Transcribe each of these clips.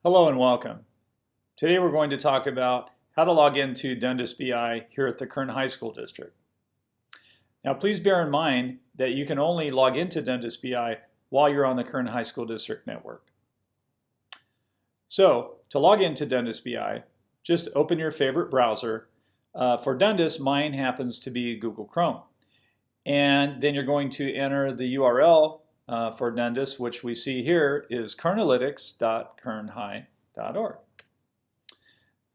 Hello and welcome. Today we're going to talk about how to log into Dundas BI here at the Kern High School District. Now please bear in mind that you can only log into Dundas BI while you're on the Kern High School District network. So to log into Dundas BI, just open your favorite browser. For Dundas, mine happens to be Google Chrome. And then you're going to enter the URL for Dundas, which we see here is kernelytics.kernhigh.org.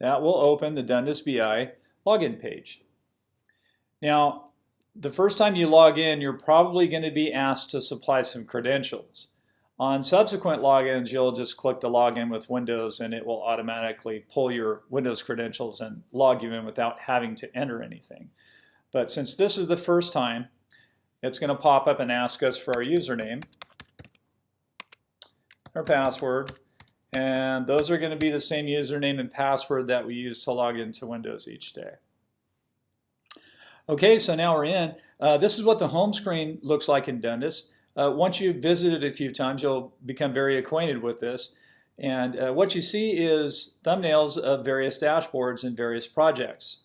That will open the Dundas BI login page. Now, the first time you log in, you're probably going to be asked to supply some credentials. On subsequent logins, you'll just click the login with Windows and it will automatically pull your Windows credentials and log you in without having to enter anything. But since this is the first time, it's going to pop up and ask us for our username, our password, and those are going to be the same username and password that we use to log into Windows each day. Okay, so now we're in. This is what the home screen looks like in Dundas. Once you've visited a few times, you'll become very acquainted with this. And what you see is thumbnails of various dashboards and various projects.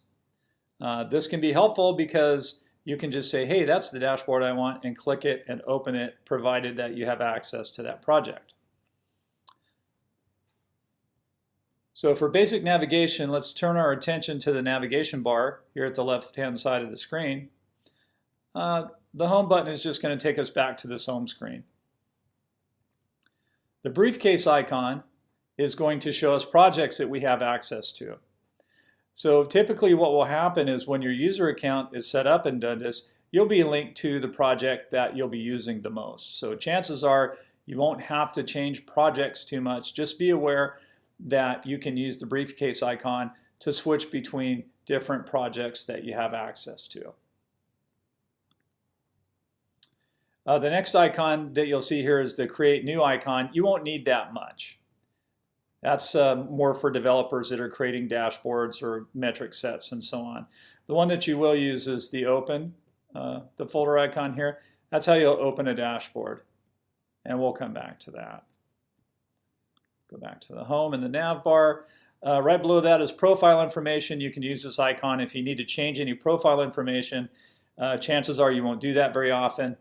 This can be helpful because you can just say, hey, that's the dashboard I want, and click it and open it, provided that you have access to that project. So for basic navigation, let's turn our attention to the navigation bar here at the left-hand side of the screen. The home button is just going to take us back to this home screen. The briefcase icon is going to show us projects that we have access to. So typically what will happen is when your user account is set up in Dundas, you'll be linked to the project that you'll be using the most. So chances are you won't have to change projects too much. Just be aware that you can use the briefcase icon to switch between different projects that you have access to. The next icon that you'll see here is the Create New icon. You won't need that much. That's more for developers that are creating dashboards or metric sets and so on. The one that you will use is the Open, the folder icon here. That's how you'll open a dashboard. And we'll come back to that. Go back to the Home and the nav bar. Right below that is profile information. You can use this icon if you need to change any profile information. Chances are you won't do that very often.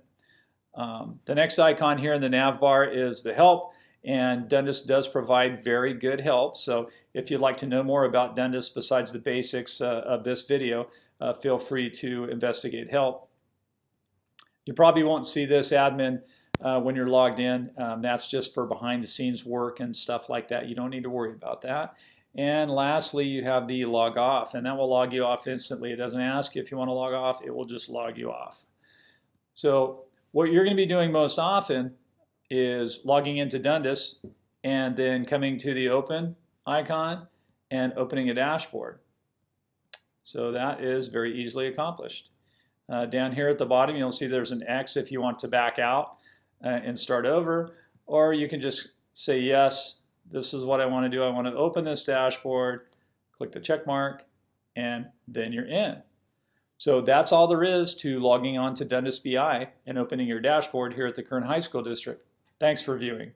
The next icon here in the nav bar is the Help. And Dundas does provide very good help. So if you'd like to know more about Dundas besides the basics of this video, feel free to investigate help. You probably won't see this admin when you're logged in. That's just for behind the scenes work and stuff like that. You don't need to worry about that. And lastly, you have the log off, and that will log you off instantly. It doesn't ask you if you want to log off. It will just log you off. So what you're going to be doing most often is logging into Dundas and then coming to the Open icon and opening a dashboard. So that is very easily accomplished. Down here at the bottom, you'll see there's an X if you want to back out and start over, or you can just say, yes, this is what I want to do. I want to open this dashboard, click the check mark, and then you're in. So that's all there is to logging on to Dundas BI and opening your dashboard here at the Kern High School District. Thanks for viewing.